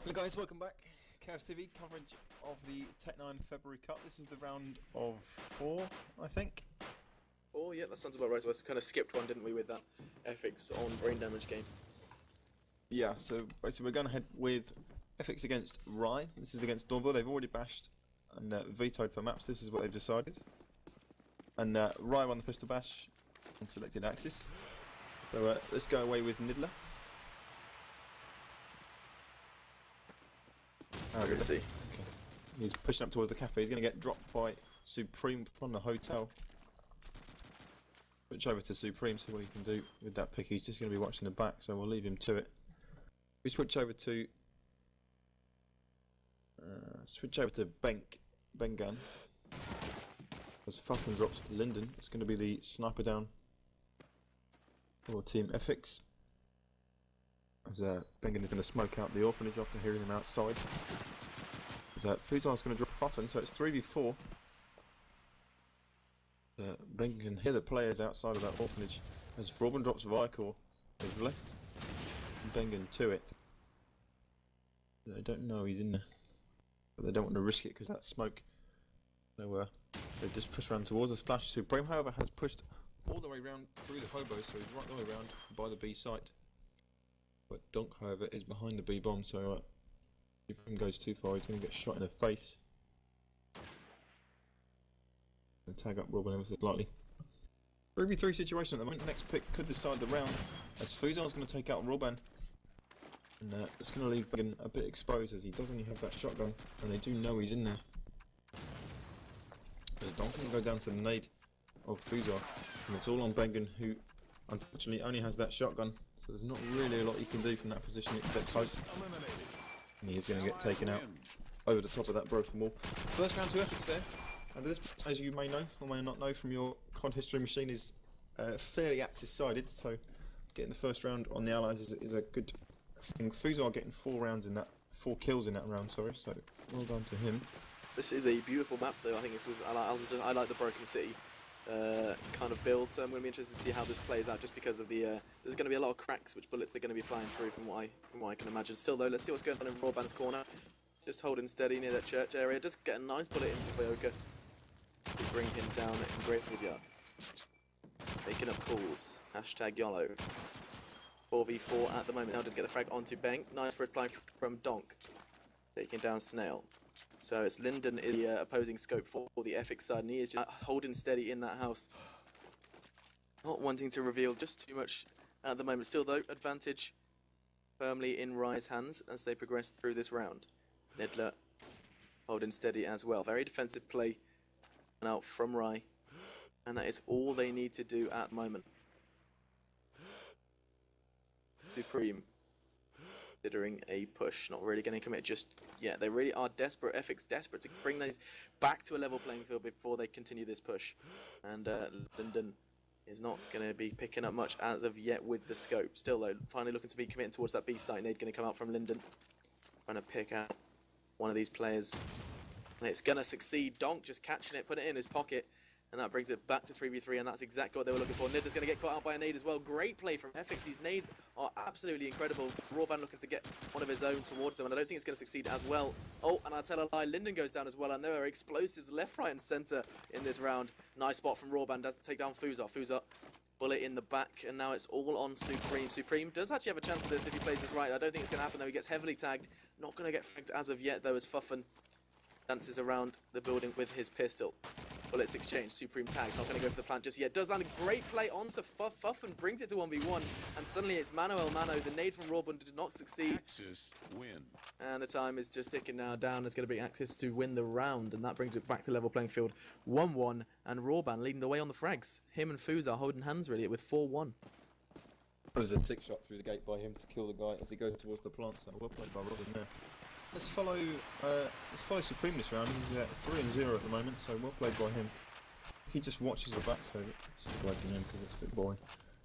Hello guys, welcome back. Chaos TV coverage of the TEK9 February Cup. This is the round of 4, I think. Oh yeah, that sounds about right. So we kind of skipped one, didn't we, with that Ephix on brain damage game? Yeah, so basically we're going ahead with Ephix against Wryyy. This is against Dornville. They've already bashed and vetoed for maps. This is what they've decided. And Wryyy won the pistol bash and selected Axis. So let's go away with Nidler. Let's see. Okay. He's pushing up towards the cafe. He's going to get dropped by Supreme from the hotel. Switch over to Supreme, see what he can do with that pick. He's just going to be watching the back, so we'll leave him to it. We switch over to Bengan. As Falcon drops Linden, it's going to be the sniper down for Team Ephix. As Bengan is going to smoke out the orphanage after hearing him outside. As Fuzar's going to drop Fuffin, so it's 3v4. Bengan can hear the players outside of that orphanage. As Robin drops Vicor, they've left Bengan to it. They don't know he's in there, but they don't want to risk it because that smoke. So they just push around towards the splash. Supreme, however, has pushed all the way around through the hobos, so he's right the way around by the B site. But Donk, however, is behind the B bomb, so if Supreme goes too far, he's going to get shot in the face. And tag up Robin ever so slightly. 3v3 situation at the moment. Next pick could decide the round, as Fuzar's going to take out Robin. And it's going to leave Bengan a bit exposed, as he does only have that shotgun, and they do know he's in there. As Donk doesn't go down to the nade of Fuzar, and it's all on Bengan, who unfortunately only has that shotgun, so there's not really a lot he can do from that position except close. And he is going to get taken out over the top of that broken wall. First round to Ephix there, and this, as you may know or may not know from your CoD history machine, is fairly Axis-sided, so getting the first round on the Allies is a good thing. Fuzar getting 4 kills in that round, sorry, so well done to him. This is a beautiful map, though. I think this was. I like the Broken City kind of build, so I'm going to be interested to see how this plays out. Just because of the there's going to be a lot of cracks which bullets are going to be flying through from what I can imagine. Still though, let's see what's going on in Rawban's corner. Just holding steady near that church area. Just get a nice bullet into Vyoka to bring him down in graveyard. Making up calls. Hashtag YOLO. 4v4 at the moment. Now did get the frag onto Bang. Nice reply from Donk. Taking down Snail. So it's Linden is the opposing scope for the Ephix side, and he is just holding steady in that house. Not wanting to reveal just too much at the moment. Still though, advantage firmly in Wryy's hands as they progress through this round. Nidler holding steady as well. Very defensive play out from Wryyy, and that is all they need to do at the moment. Supreme considering a push, not really going to commit just yet. They really are desperate, Ephix desperate to bring these back to a level playing field before they continue this push. And Linden is not going to be picking up much as of yet with the scope. Still though, finally looking to be committing towards that B site. Nade going to come out from Linden, trying to pick out one of these players. And it's going to succeed. Donk just catching it, putting it in his pocket. And that brings it back to 3v3, and that's exactly what they were looking for. Nidler's going to get caught out by a nade as well. Great play from Ephix. These nades are absolutely incredible. Rawban looking to get one of his own towards them, and I don't think it's going to succeed as well. Oh, and I'll tell a lie, Linden goes down as well, and there are explosives left, right, and centre in this round. Nice spot from Rawban, doesn't take down Fuzar. Fuzar, bullet in the back, and now it's all on Supreme. Supreme does actually have a chance of this if he plays this right. I don't think it's going to happen, though. He gets heavily tagged. Not going to get fragged as of yet, though, as Fuffin dances around the building with his pistol. Bullets exchange, Supreme tag, not going to go for the plant just yet. Does land a great play onto Fuff and brings it to 1v1. And suddenly it's mano el mano. The nade from Rawban did not succeed. Axis win. And the time is just ticking now down. There's going to be Axis to win the round. And that brings it back to level playing field. 1-1. And Rawban leading the way on the frags. Him and Fuzar holding hands really with 4-1. It was a 6 shot through the gate by him to kill the guy as he goes towards the plant, so well played by Robin there. Let's follow Supreme this round. He's at 3-0 at the moment, so well played by him. He just watches the back, so stick away from him because it's a bit boring.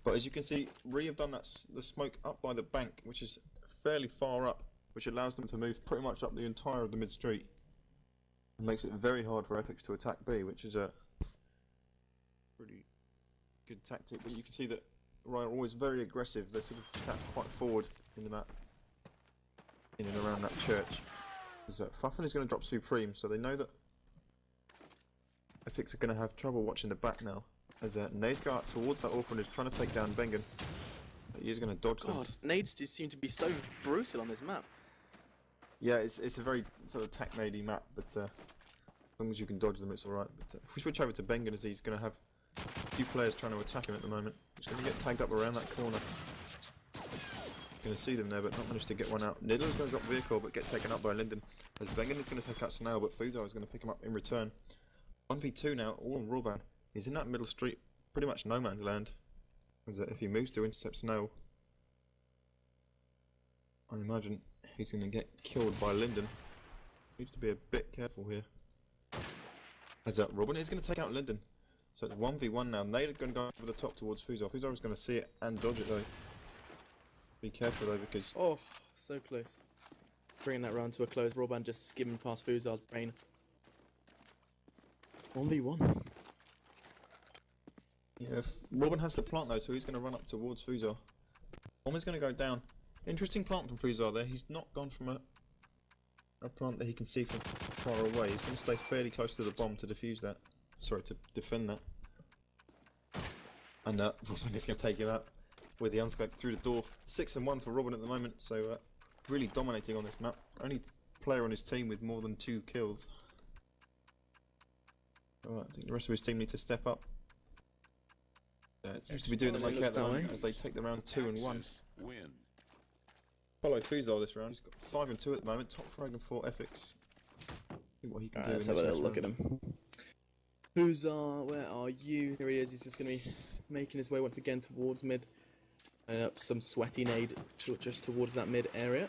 But as you can see, Wryyy have done the smoke up by the bank, which is fairly far up, which allows them to move pretty much up the entire of the mid street. It makes it very hard for Ephix to attack B, which is a pretty good tactic. But you can see that Wryyy are always very aggressive. They sort of attack quite forward in the map. in and around that church. Because Fuffin is going to drop Supreme, so they know that Ephix are going to have trouble watching the back now. As Nades go out towards that orphanage, trying to take down Bengen. But he's going to dodge them. God, nades just seem to be so brutal on this map. Yeah, it's a very sort of TEK9 map, but as long as you can dodge them, it's alright. But if we switch over to Bengen, as he's going to have a few players trying to attack him at the moment. He's going to get tagged up around that corner. Going to see them there, but not managed to get one out. Niddler's going to drop vehicle, but get taken up by Linden. As Bengen is going to take out Snail, but Fuzar is going to pick him up in return. 1v2 now, all on Rawban. He's in that middle street, pretty much no man's land. As if he moves to intercept Snail, I imagine he's going to get killed by Linden. Needs to be a bit careful here. As Robin is going to take out Linden. So it's 1v1 now. They're going to go over the top towards Fuzar. Fuzar is going to see it and dodge it though. Be careful though, because... Oh, so close. Bringing that round to a close. Rawban just skimming past Fuzar's brain. 1v1. Yeah, Robin has the plant though, so he's going to run up towards Fuzar. Bomb is going to go down. Interesting plant from Fuzar there. He's not gone from a plant that he can see from far away. He's going to stay fairly close to the bomb to defuse that. Sorry, to defend that. And Robin is going to take him out with the unscoped through the door. 6-1 for Robin at the moment, so really dominating on this map. Only player on his team with more than 2 kills. Alright, I think the rest of his team need to step up. It seems to be doing them okay at the moment as they take the round 2 and 1. Follow Fuzar this round. He's got 5 and 2 at the moment. Top frag and 4 Ephix. See what he can do. Let's have a little look at him. Fuzar, where are you? Here he is. He's just going to be making his way once again towards mid. And up some sweaty nade just towards that mid area.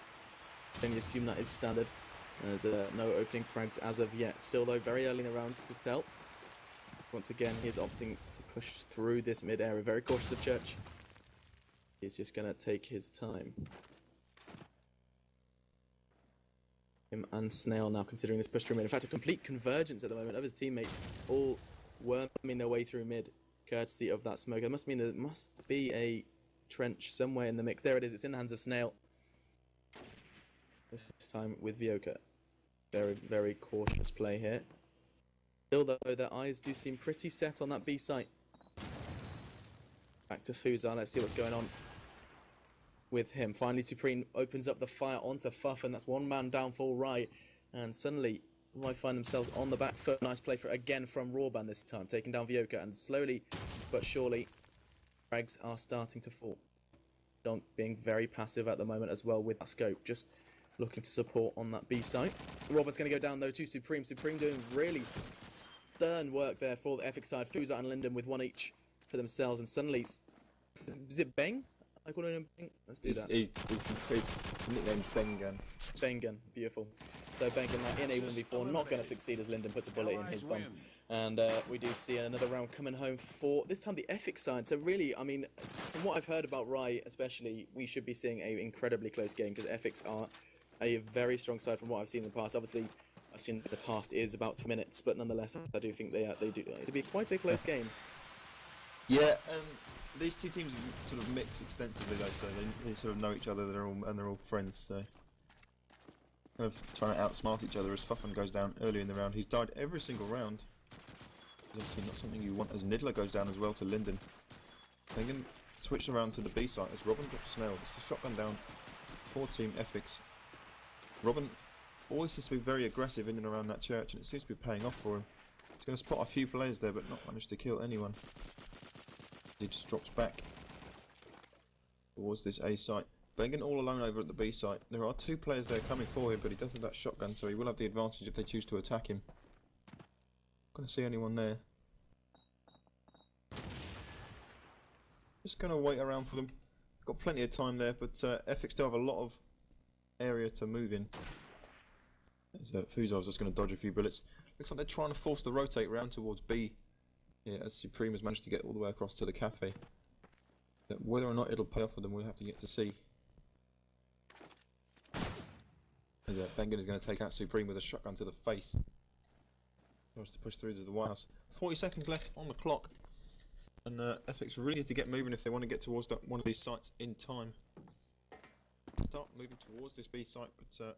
Then you assume that is standard. There's no opening frags as of yet. Still though, very early in the round to tell. Once again, he is opting to push through this mid area. Very cautious of Church. He's just going to take his time. Him and Snail now considering this push through mid. In fact, a complete convergence at the moment of his teammates, all worming their way through mid, courtesy of that smoke. That must mean there must be a trench somewhere in the mix. There it is. It's in the hands of Snail. This time with Vioka. Very, very cautious play here. Still though, their eyes do seem pretty set on that B site. Back to Fuzar. Let's see what's going on with him. Finally, Supreme opens up the fire onto Fuff, and that's one man down for Wryyy. And suddenly, Wryyy find themselves on the back foot. Nice play again from Rawban this time, taking down Vioka, and slowly but surely, frags are starting to fall. Donk being very passive at the moment as well with that scope, just looking to support on that B site. Rawban's going to go down though to Supreme. Supreme doing really stern work there for the Ephix side. Fuzar and Linden with one each for themselves, and suddenly, is it Beng? I call him Beng. Let's do that. His nickname's Bengen. Bengen, beautiful. So Bengen now in a 1v4, not going to succeed as Linden puts a bullet in his bum. And we do see another round coming home for, this time, the Ephix side. So really, I mean, from what I've heard about Wryyy especially, we should be seeing an incredibly close game, because Ephix are a very strong side from what I've seen in the past. Obviously, I've seen the past is about 2 minutes, but nonetheless, I do think they do to be quite a close game. Yeah, these two teams sort of mix extensively though, so they sort of know each other. They're all friends, so kind of trying to outsmart each other as Fuffin goes down early in the round. He's died every single round. It's obviously not something you want as Niddler goes down as well to Linden. They can switch around to the B site as Robin drops Snail. It's a shotgun down for Team Ephix. Robin always seems to be very aggressive in and around that church, and it seems to be paying off for him. He's going to spot a few players there, but not manage to kill anyone. He just drops back towards this A site. Bengen all alone over at the B site. There are 2 players there coming for him, but he does have that shotgun, so he will have the advantage if they choose to attack him. Not going to see anyone there. Just going to wait around for them. Got plenty of time there, but Ephix still have a lot of area to move in. Fuzar's just going to dodge a few bullets. Looks like they're trying to force the rotate round towards B. Yeah, as Supreme has managed to get all the way across to the cafe. But whether or not it'll pay off for them, we'll have to get to see. As Bengen is going to take out Supreme with a shotgun to the face. Tries to push through to the White House. 40 seconds left on the clock. And Ephix really need to get moving if they want to get towards one of these sites in time. start moving towards this B site, but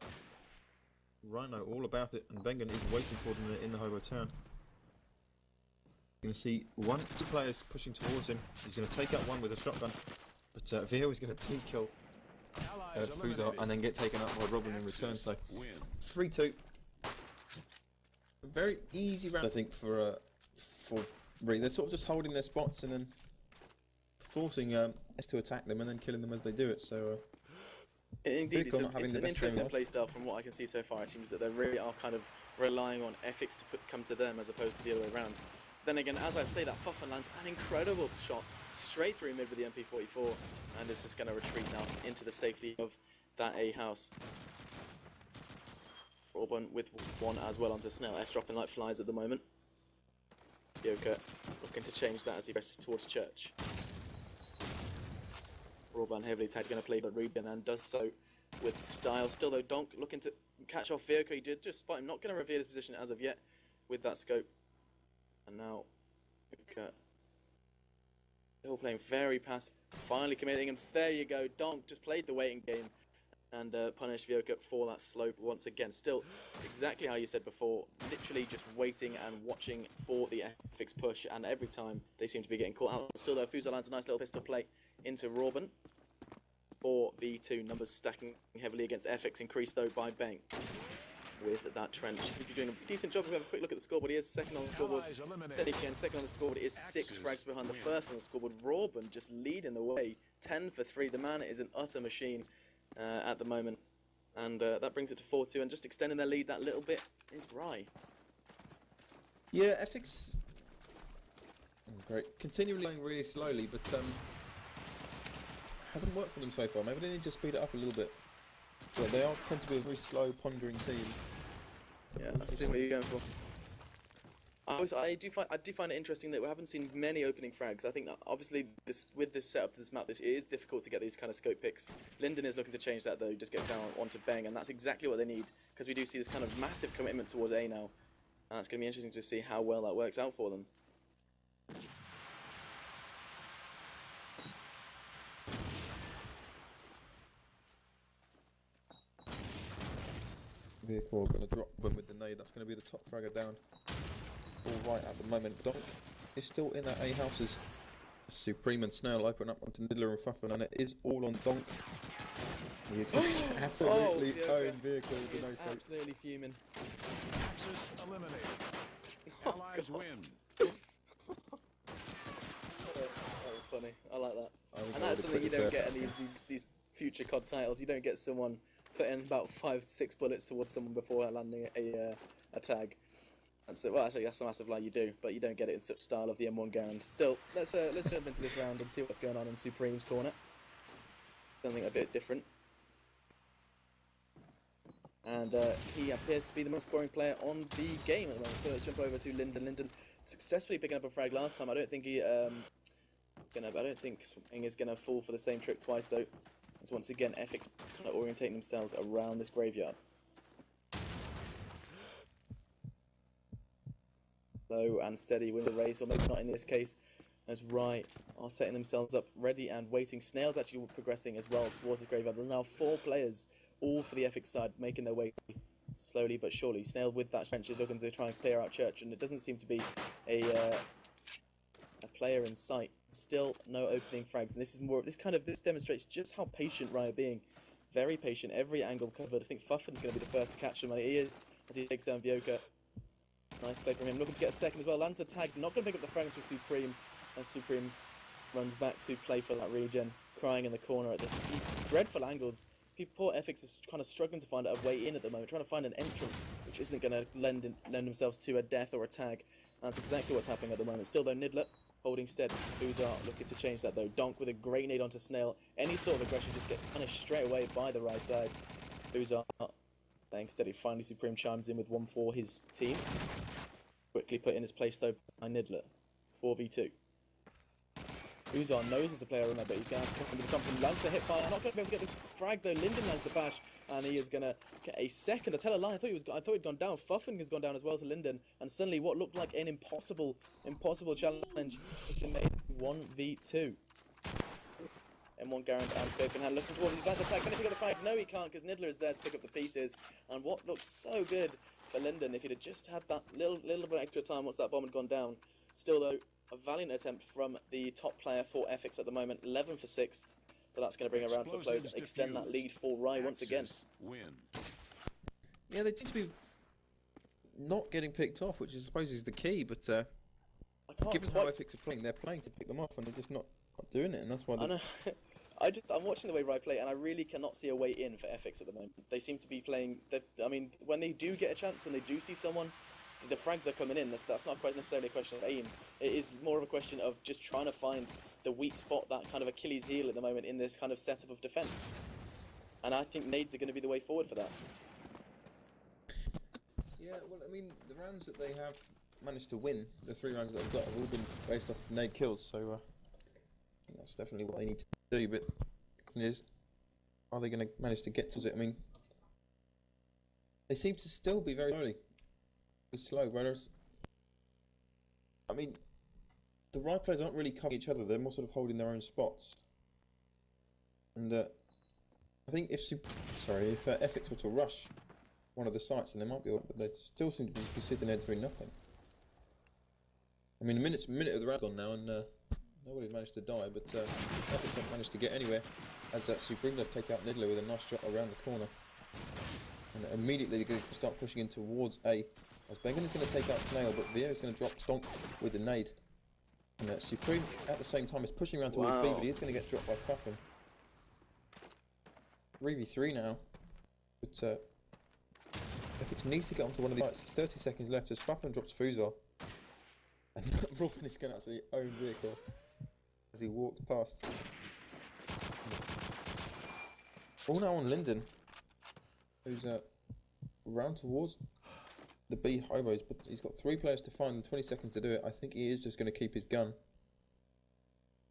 Wryyy know all about it, and Bengen is waiting for them in the hobo town. You're going to see one of the players pushing towards him. He's going to take out one with a shotgun, but Wryyy is going to team kill Fuzar and then get taken out by Robin in return. So 3-2. A very easy round, I think, for Wryyy. They're sort of just holding their spots and then forcing us to attack them and then killing them as they do it. So indeed, it's an interesting playstyle from what I can see so far. It seems that they really are kind of relying on Ephix to come to them as opposed to the other way around. Then again, as I say, that Fuffin lands an incredible shot straight through mid with the MP44, and is just going to retreat now into the safety of that A house. Orban with one as well onto Snell. S dropping like flies at the moment. Yoka looking to change that as he presses towards Church. Orban heavily tagged, going to play the region and does so with style. Still though, Donk looking to catch off Yoka. He did just spot him, not going to reveal his position as of yet with that scope. And now, still playing very passive, finally committing, and there you go, Donk just played the waiting game and punished Vyoka for that slope once again. Still, exactly how you said before, literally just waiting and watching for the Ephix push, and every time they seem to be getting caught out. Still though, Fuzar lands a nice little pistol play into Robin. 4v2, numbers stacking heavily against Ephix, increased though by Bang. With that trench, he's doing a decent job. If we have a quick look at the scoreboard, he is second on the scoreboard. Then again, second on the scoreboard is 6 frags behind the first on the scoreboard. Robin just leading the way, 10 for 3. The man is an utter machine at the moment, and that brings it to 4-2. And just extending their lead that little bit is Wryyy. Yeah, Ephix, great, continually going really slowly, but hasn't worked for them so far. Maybe they need to speed it up a little bit. So they tend to be a very slow, pondering team. Yeah, that's what you're going for. I do find it interesting that we haven't seen many opening frags. I think that obviously with this setup, this map, it is difficult to get these kind of scope picks. Linden is looking to change that though, just get down onto Bang, and that's exactly what they need, because we do see this kind of massive commitment towards A now, and it's going to be interesting to see how well that works out for them. Vehicle going to drop them with the nade. That's going to be the top fragger down. All right at the moment. Donk is still in that A houses. Supreme and Snail open up onto Niddler and Fuffin, and it is all on Donk. He is absolutely own vehicle with no scope. Absolutely fuming. Axis eliminated. Allies win. That was funny. I like that. And that's something you don't get in these future COD titles. You don't get someone putting about 5-6 bullets towards someone before landing a tag. And so, well, actually, that's a massive lie. You do, but you don't get it in such style of the M1 Garand. Still, let's jump into this round and see what's going on in Supreme's corner. Something a bit different. And he appears to be the most scoring player on the game at the moment. So let's jump over to Linden. Linden successfully picking up a frag last time. I don't think Swing is gonna fall for the same trick twice though. Since once again, Ephix kind of orientating themselves around this graveyard. Slow and steady win the race, or maybe not in this case, as Wryyy are setting themselves up ready and waiting. Snail's actually progressing as well towards the graveyard. There's now 4 players, all for the Ephix side, making their way slowly but surely. Snail with that trench is looking to try and clear out Church, and it doesn't seem to be a player in sight. Still no opening frags, and this demonstrates just how patient Wryyy are being. Very patient, every angle covered. I think Fuffin's going to be the first to catch him, and he is, as he takes down Vyoka. Nice play from him, looking to get a second as well. Lands the tag, not going to pick up the frag to Supreme, as Supreme runs back to play for that regen, crying in the corner at these dreadful angles. Poor Ephix is kind of struggling to find a way in at the moment, trying to find an entrance which isn't going to lend themselves to a death or a tag. And that's exactly what's happening at the moment. Still though, Niddler holding steady. Fuzar looking to change that though. Donk with a great nade onto Snail. Any sort of aggression just gets punished straight away by the right side. Fuzar playing steady. Finally, Supreme chimes in with one for his team. Quickly put in his place though by Niddler. 4v2. Fuzar knows he's a player on that, but he's going to have to come into the Thompson. Lands the hip fire. Not going to be able to get the frag though. Linden lands the bash, and he is going to get a second. I tell a lie. I thought he'd gone down. Fuffin has gone down as well to Linden, and suddenly what looked like an impossible challenge has been made 1v2. M1 Garand and Scope in hand, looking towards his last attack. Can he pick up the flag? No, he can't, because Niddler is there to pick up the pieces. And what looks so good for Linden, if he'd have just had that little bit extra time once that bomb had gone down. Still, though, a valiant attempt from the top player for Ephix at the moment, 11 for 6. But that's going to bring a round to a close and extend that lead for Wryyy once again. Win. Yeah, they seem to be not getting picked off, which I suppose is the key, but given how Ephix are playing, they're playing to pick them off, and they're just not doing it, and that's why I know. I'm watching the way Wryyy play, and I really cannot see a way in for Ephix at the moment. They seem to be playing. I mean, when they do get a chance, when they do see someone, the frags are coming in. That's not quite necessarily a question of aim. It is more of a question of just trying to find the weak spot, that kind of Achilles heel at the moment in this kind of setup of defense. And I think nades are going to be the way forward for that. Yeah, well, I mean, the rounds that they have managed to win, the 3 rounds that they've got, have all been based off nade kills, so I think that's definitely what they need to do, but the question is, are they going to manage to get to it? I mean, they seem to still be very slow, whereas, I mean, the Wryyy players aren't really covering each other, they're more sort of holding their own spots. And I think if Ephix were to rush one of the sites, and they might be, but they still seem to be sitting there doing nothing. I mean, a minute of the round gone now, and nobody's managed to die, but Ephix haven't managed to get anywhere, as Supreme does take out Niddler with a nice shot around the corner. And immediately they're going to start pushing in towards A. As Bengen is going to take out Snail, but Vio is going to drop Donk with the nade. And Supreme at the same time is pushing around towards B, but he is going to get dropped by Fuffin. 3v3 now, but Ephix need to get onto one of the fights. 30 seconds left as Fuffin drops Fuzar. And Robin is going to actually own vehicle as he walks past. All now on Linden, who's round towards the B hobos, but he's got 3 players to find and 20 seconds to do it. I think he is just going to keep his gun.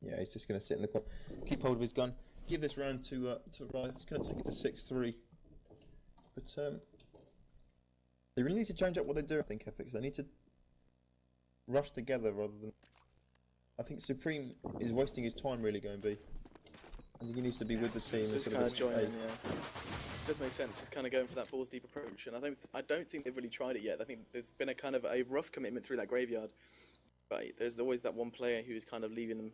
Yeah, he's just going to sit in the corner, keep hold of his gun, give this round to Wryyy. It's going to take it to 6-3. But they really need to change up what they do, I think, Ephix. They need to rush together rather than... I think Supreme is wasting his time really going B. I think he needs to be with the team. Just kind of join in, yeah. It does make sense, just kind of going for that balls deep approach, and I don't think they've really tried it yet. I think there's been a kind of a rough commitment through that graveyard, but there's always that one player who's kind of leaving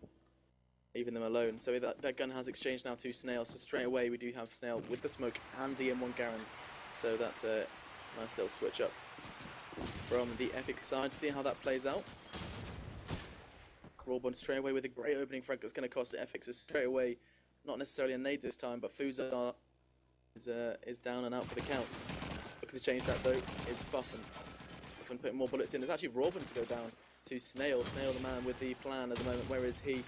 them alone. So that gun has exchanged now to Snail, so straight away we do have Snail with the smoke and the M1 Garen, so that's a nice little switch up from the Ephix side. See how that plays out. Rawbun straight away with a great opening frag that's going to cost Ephix straight away. Not necessarily a nade this time, but Fuzar is down and out for the count. Looking to change that though is Fuffin. Fuffin putting more bullets in. There's actually Rawbun to go down to Snail. Snail the man with the plan at the moment. Where is he?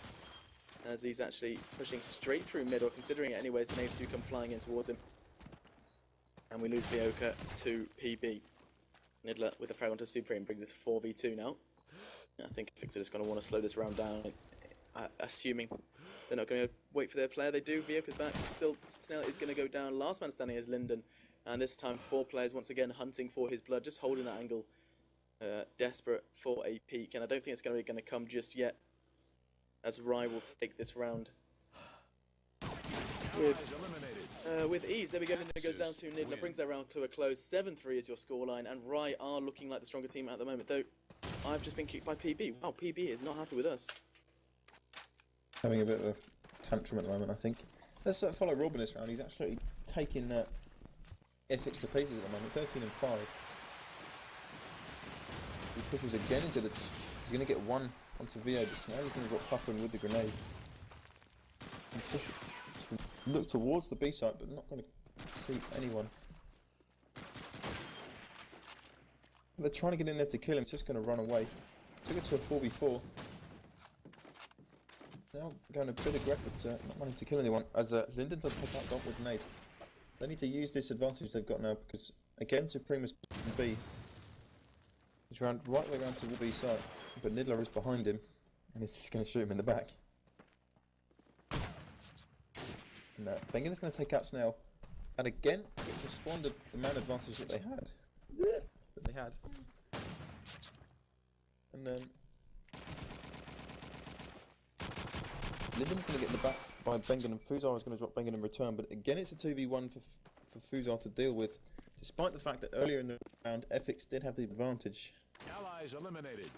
As he's actually pushing straight through mid, or considering it anyways, the nades do come flying in towards him. And we lose Vioka to PB. Niddler with the frag onto Supreme brings us 4v2 now. I think Ephix are just going to want to slow this round down, assuming they're not going to wait for their player. They do. Vioka's back. Still, Snail is going to go down. Last man standing is Linden. And this time 4 players once again hunting for his blood, just holding that angle, desperate for a peak. And I don't think it's going to come just yet, as Wryyy will take this round with ease. There we go. Linden goes down to Niddler, brings that round to a close. 7-3 is your scoreline, and Wryyy are looking like the stronger team at the moment. Though I've just been kicked by PB. Wow, PB is not happy with us. Having a bit of a tantrum at the moment, I think. Let's follow Robin this round. He's actually taking Ephix to pieces at the moment, 13 and 5. He pushes again into the... He's going to get one onto VO, but now he's going to drop Fuffin with the grenade. And push it to look towards the B site, but not going to see anyone. They're trying to get in there to kill him, he's just going to run away. Took it to a 4v4. Now going a bit aggressive, not wanting to kill anyone, as Linden does take out Donk with nade. They need to use this advantage they've got now, because again Supreme is in B. He's round right way around to the B side, but Niddler is behind him, and he's just going to shoot him in the back. And Bengen is going to take out Snail, and again get to squander the man advantage that they had. And then Linden's going to get in the back by Bengen, and Fuzar is going to drop Bengen in return. But again, it's a 2v1 for Fuzar to deal with, despite the fact that earlier in the round, Ephix did have the advantage. Allies eliminated.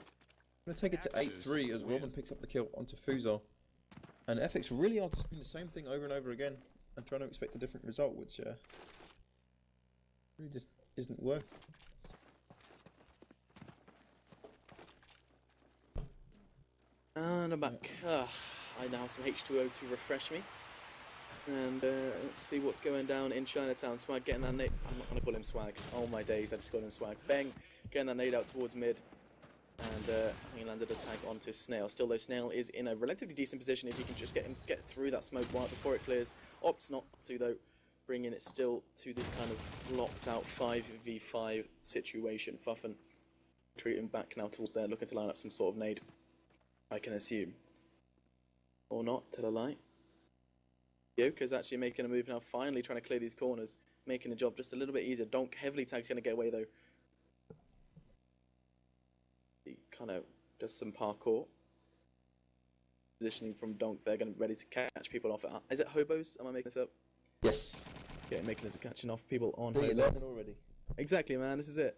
I'm going to take it to 8-3 as Robin picks up the kill onto Fuzar. And Ephix really are just doing the same thing over and over again and trying to expect a different result, which really just isn't worth. And I'm back. I now have some H2O to refresh me. And let's see what's going down in Chinatown. Swag getting that nade. I'm not going to call him Swag. Oh my days, I just called him Swag. Bang, getting that nade out towards mid. And he landed a tag onto Snail. Still though, Snail is in a relatively decent position if he can just get through that smoke right before it clears. Opts not to though, bringing it still to this kind of locked out 5v5 situation. Fuffin retreating back now towards there, looking to line up some sort of nade, I can assume. Or not, tell a lie. Yoka's actually making a move now, finally trying to clear these corners, making the job just a little bit easier. Donk heavily tagged, going to get away though. He kind of does some parkour. Positioning from Donk, they're going to be ready to catch people off. Is it hobos? Am I making this up? Yes. Yeah, making us catching off people on You're hobos. learning already. Exactly, man. This is it.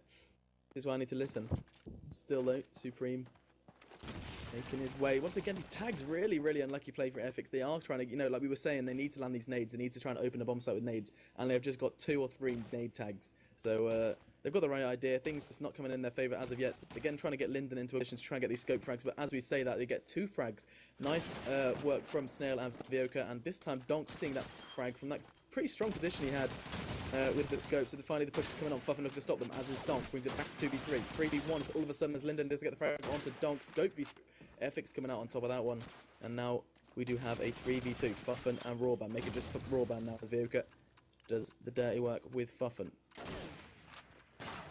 This is why I need to listen. Still though, Supreme making his way. Once again, these tags really, really unlucky play for Ephix. They are trying to, you know, like we were saying, they need to land these nades. They need to try and open a bomb site with nades, and they've just got 2 or 3 nade tags. So they've got the right idea. Things just not coming in their favour as of yet. Again, trying to get Linden into a position to try and get these scope frags. But as we say that, they get 2 frags. Nice work from Snail and Vioka, and this time Donk seeing that frag from that pretty strong position he had with the scope. So finally the push is coming on. Fuffin looking to stop them, as is Donk. Brings it back to 2v3. 3v1. So all of a sudden, as Linden does get the frag onto Donk, scope v Ephix coming out on top of that one. And now we do have a 3v2. Fuffin and Rawban. Make it just for Rawban now. Vioka does the dirty work with Fuffin.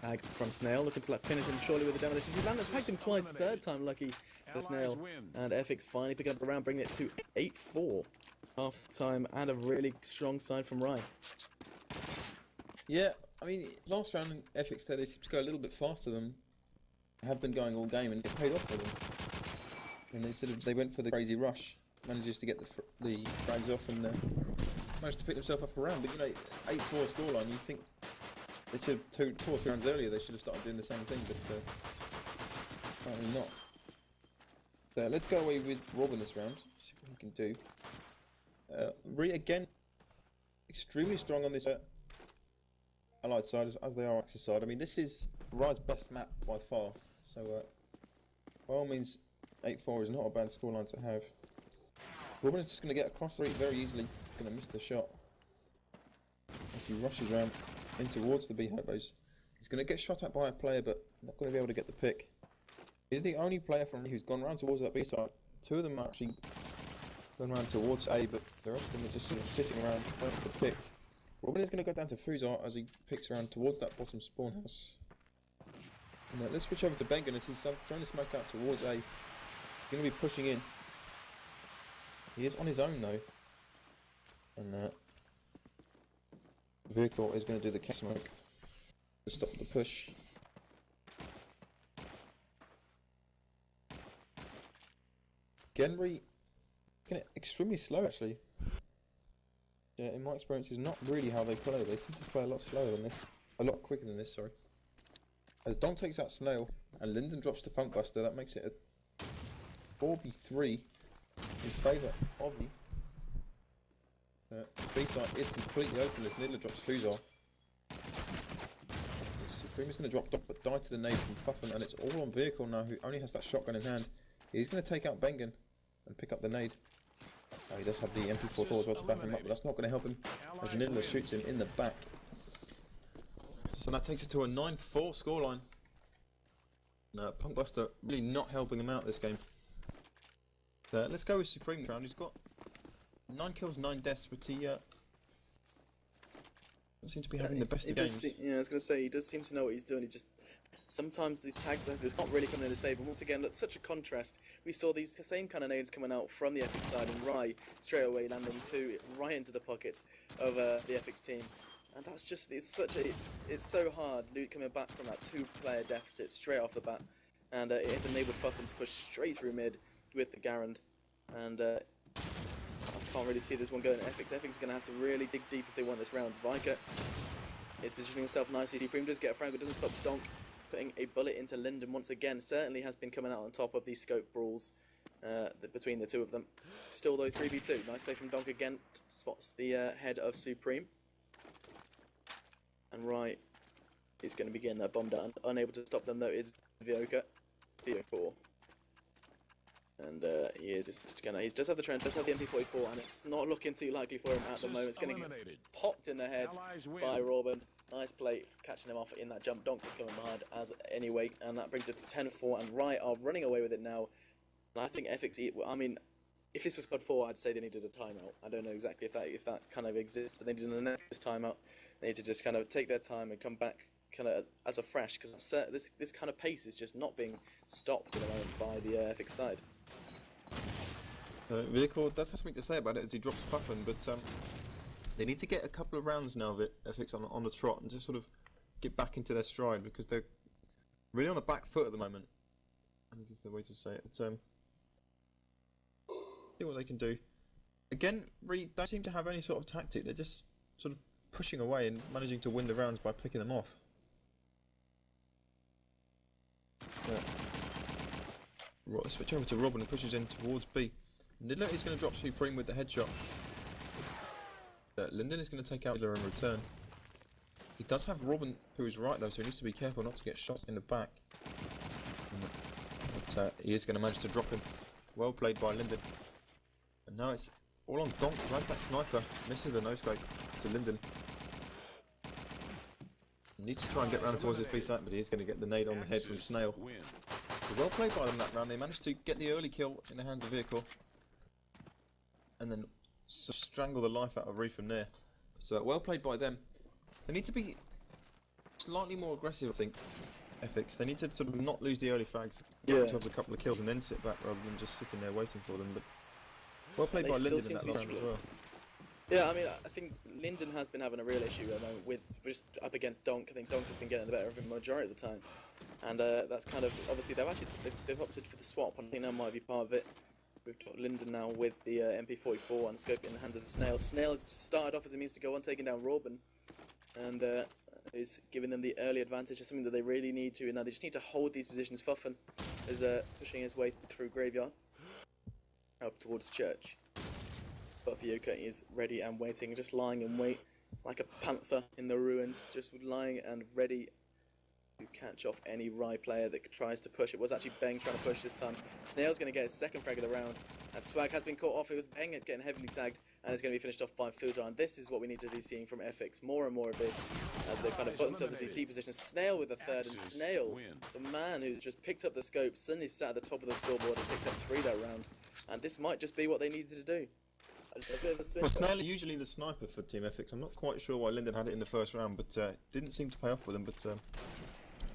Tag from Snail, looking to finish him surely with the demolitions. He landed, tagged him twice, 3rd time lucky for Snail. And Ephix finally picking up the round, bringing it to 8-4. Half time, and a really strong side from Wryyy. Yeah, I mean, last round in Ephix there, they seemed to go a little bit faster than have been going all game, and it paid off for them. And they went for the crazy rush, manages to get the frags off, and managed to pick themselves up around. But you know, 8-4 scoreline, you think they should have 2 or 3 rounds earlier. They should have started doing the same thing, but apparently not. So let's go away with Robin this round. See what he can do. Wryyy again, extremely strong on this Allied side as they are Axis side. I mean, this is Wryy's best map by far. So by all means, 8-4 is not a bad scoreline to have. Robin is just going to get across the street very easily. He's going to miss the shot as he rushes around in towards the B-hobos. He's going to get shot at by a player, but not going to be able to get the pick. He's the only player from who's gone around towards that B side. 2 of them are actually going around towards A, but the rest of them are just sort of sitting around waiting for picks. Robin is going to go down to Fuzar as he picks around towards that bottom spawn house. And, let's switch over to Bengen as he's trying to smoke out towards A. He's going to be pushing in. He is on his own though. And the vehicle is going to do the catch smoke to stop the push. Wryyy extremely slow actually. Yeah, in my experience, is not really how they play. They seem to play a lot slower than this, a lot quicker than this. Sorry. As Don takes out Snail and Linden drops to Punkbuster, that makes it a 4v3 in favour of the B side is completely open as Niddler drops Fuzar. Supreme is going to drop but die to the nade from Fuffin, and it's all on vehicle now, who only has that shotgun in hand. He's going to take out Bengen and pick up the nade. Oh, he does have the MP44 as well to back him up, but that's not going to help him as Niddler shoots him in the back. So that takes it to a 9-4 scoreline. Punkbuster really not helping him out this game. Let's go with Supreme round. He's got 9 kills, 9 deaths, but he doesn't seem to be having the best of games. Yeah, I was going to say, he does seem to know what he's doing. He just sometimes these tags are just not really coming in his favour. Once again, look, such a contrast. We saw these same kind of nades coming out from the Ephix side, and Wryyy straight away landing 2 right into the pockets of the Ephix team. And that's just, it's so hard coming back from that 2-player deficit straight off the bat. And it has enabled Fuffin to push straight through mid with the Garand. And can't really see this one going to Ephix. Ephix is going to have to really dig deep if they want this round. Viker is positioning himself nicely. Supreme does get a frag, but doesn't stop Donk putting a bullet into Linden once again. Certainly has been coming out on top of these scope brawls between the two of them. Still though, 3v2. Nice play from Donk again. Spots the head of Supreme. And Wryyy is going to be getting that bomb down. Unable to stop them though is Vioka. Vio4. And he does have the trench, does have the MP44, and it's not looking too likely for him at the moment. It's going to get popped in the head by Robin. Nice play, catching him off in that jump. Donk is coming behind as anyway, and that brings it to 10-4, and Wryyy are running away with it now. And I think Ephix, I mean, if this was CoD4, I'd say they needed a timeout. I don't know exactly if that kind of exists, but they needed a next timeout. They need to just kind of take their time and come back kind of as a fresh, because this kind of pace is just not being stopped at the moment by the Ephix side. Vehicle does have something to say about it as he drops Fuffin, but they need to get a couple of rounds now of it, Ephix, on the trot, and just sort of get back into their stride, because they're really on the back foot at the moment. I think is the way to say it. See what they can do. Again, Wryyy don't seem to have any sort of tactic. They're just sort of pushing away and managing to win the rounds by picking them off. Switch over to Robin and pushes in towards B. Niddler is going to drop Supreme with the headshot. Linden is going to take out Niddler in return. He does have Robin to his right though, so he needs to be careful not to get shot in the back. But he is going to manage to drop him. Well played by Linden. And now it's all on Donk, who has that sniper. Misses the no-scope to Linden. He needs to try and get round towards his B site, but he is going to get the nade on the head from Snail. Well played by them that round. They managed to get the early kill in the hands of Vehicle, and then strangle the life out of Wryyy from there. So well played by them. They need to be slightly more aggressive, I think. Ephix. They need to sort of not lose the early frags, get themselves a couple of kills, and then sit back rather than just sitting there waiting for them. But well played by Linden in that round as well. Yeah, I mean, I think Linden has been having a real issue at the moment with just up against Donk. I think Donk has been getting the better of him majority of the time, and that's kind of obviously they've opted for the swap. I think that might be part of it. We've got Linden now with the MP44 and scope in the hands of Snail. Snail has started off as a means to go on, taking down Robin, and is giving them the early advantage. It's something that they really need to. Now they just need to hold these positions. Fuffin is pushing his way through Graveyard up towards Church. But Vioka is ready and waiting, just lying in wait like a panther in the ruins, just lying and ready to catch off any Wryyy player that tries to push. It was actually Beng trying to push this time. Snail's going to get his second frag of the round, and Swag has been caught off. It was Beng getting heavily tagged, and it's going to be finished off by Fuzar. And this is what we need to be seeing from Ephix, more and more of this, as they kind of put themselves into these deep positions. Snail with the third, and Snail, the man who's just picked up the scope, suddenly sat at the top of the scoreboard and picked up 3 that round. And this might just be what they needed to do. Well, Snail is usually the sniper for Team Ephix. I'm not quite sure why Linden had it in the first round, but didn't seem to pay off with him. But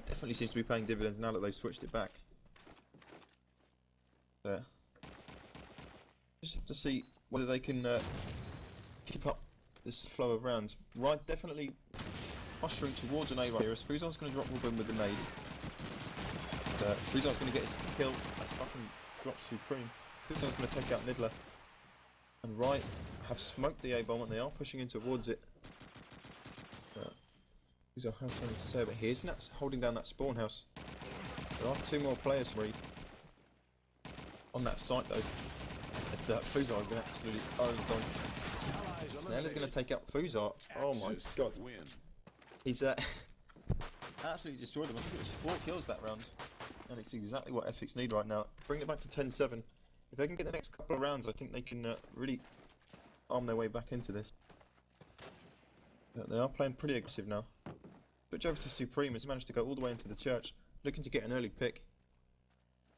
definitely seems to be paying dividends now that they've switched it back. Just have to see whether they can keep up this flow of rounds. Wryyy definitely posturing towards an A right here, as Fuzar's going to drop Robin with the nade. Fuzar's going to get his kill as Fuffin drops Supreme. Fuzar's going to take out Niddler. And Wryyy have smoked the A-bomb and they are pushing in towards it. Fuzar has something to say, but he is holding down that spawn house. There are 2 more players for Wryyy on that site though. As Fuzar is going to absolutely own Donk. Snail is going to take out Fuzar. Oh my god. He's absolutely destroyed them. I think it was 4 kills that round. And it's exactly what Ephix need right now. Bring it back to 10-7. If they can get the next couple of rounds, I think they can really arm their way back into this. But they are playing pretty aggressive now. Switch over to Supreme, has managed to go all the way into the church, looking to get an early pick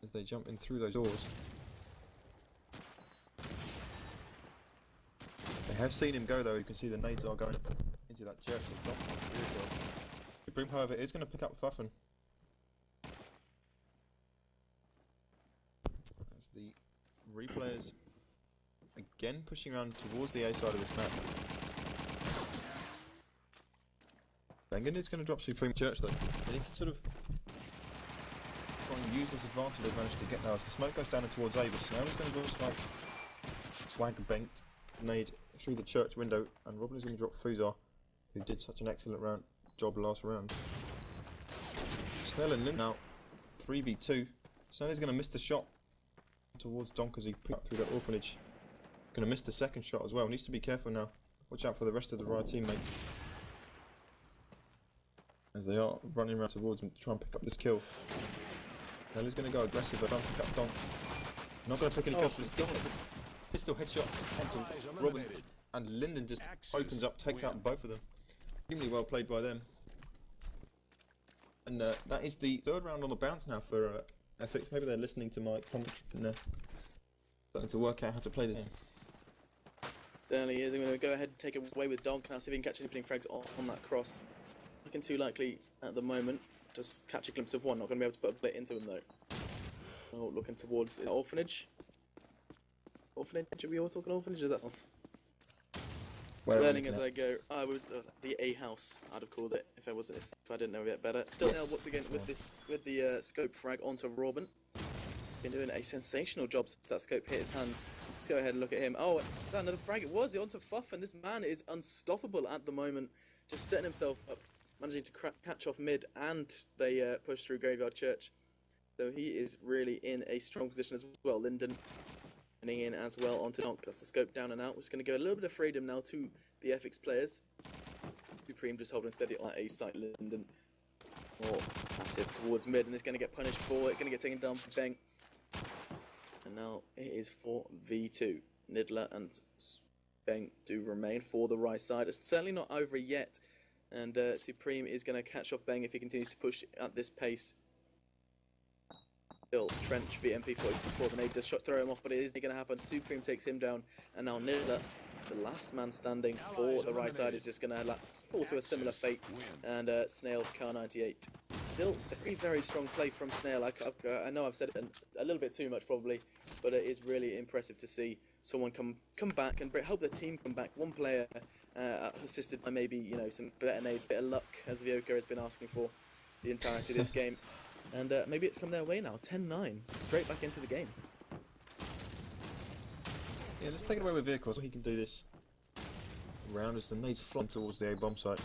as they jump in through those doors. They have seen him go though. You can see the nades are going into that church. Supreme, however, is going to pick up Fuffin. As the replayers again pushing around towards the A side of this map. Bengen is going to drop Supreme Church though. They need to sort of try and use this advantage they've managed to get now. As the smoke goes down towards A, but Snail is going to draw smoke. Swag banked. nade through the church window, and Robin is going to drop Fuzar, who did such an excellent job last round. Snell and Lynn now 3v2. Snell is going to miss the shot towards Donk as he put up through that orphanage. Going to miss the second shot as well. Needs to be careful now. Watch out for the rest of the Wryyy teammates, as they are running around towards him to try and pick up this kill. Snell is going to go aggressive, but trying to pick up Donk. Not going to pick any kills, but it's pistol headshot onto Robin, and Linden just opens up, takes out both of them. Extremely well played by them. And that is the third round on the bounce now for Ephix. Maybe they're listening to my commentary and starting to work out how to play the game. Certainly is. I'm going to go ahead and take it away with Donk now, see if he can catch any opening frags on that cross. Looking too likely at the moment. Just catch a glimpse of one. Not going to be able to put a bullet into him though. Oh, looking towards the orphanage. Orphanage? Are we all talking orphanage? Is that sounds? Learning as I go. I was the A house. I'd have called it if I didn't know it better. Still now once again with the scope frag onto Robin. Been doing a sensational job since that scope hit his hands. Let's go ahead and look at him. Oh, is that another frag? It was onto Fuff, and this man is unstoppable at the moment. Just setting himself up, managing to catch off mid, and they push through Graveyard Church. So he is really in a strong position as well. Linden running in as well onto Donk. That's the scope down and out. We're just going to go a little bit of freedom now to the Ephix players. Supreme just holding steady on A site. Linden more passive towards mid, and is going to get punished for it. Going to get taken down for Bang. And now it is 4v2. Nidler and Bang do remain for the right side. It's certainly not over yet, and Supreme is going to catch off Bang if he continues to push at this pace. Still, Trench v MP44, the nade does throw him off, but it is going to happen. Supreme takes him down, and now Nidler, the last man standing for the right side, is just going to fall to a similar fate. And Snail's Kar98. Still very, very strong play from Snail. I know I've said it a little bit too much probably, but it is really impressive to see someone come back and help the team come back. One player assisted by maybe some better nades, bit of luck, as Vioka has been asking for the entirety of this game. And maybe it's come their way now. 10-9, straight back into the game. Yeah, let's take it away with vehicles. He can do this round as the nades flying towards the A bomb site.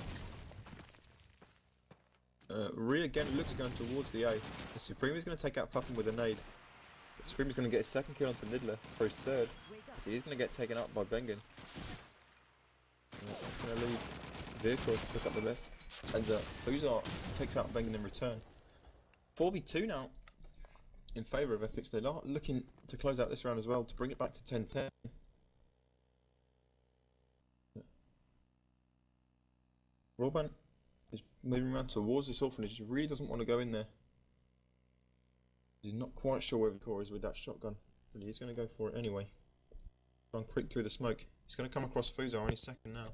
Wryyy again looks going towards the A. The Supreme is going to take out Puffin with a nade. The Supreme is going to get his second kill onto Nidler for his third. But he's going to get taken out by Bengen. That's going to leave vehicles to pick up the best as Fuzar takes out Bengen in return. 4v2 now in favour of Ephix. They are looking to close out this round as well to bring it back to 10-10. Rawban is moving around towards this orphanage. He really doesn't want to go in there. He's not quite sure where the core is with that shotgun, but he's going to go for it anyway. Run quick through the smoke. He's going to come across Fuzar any second now.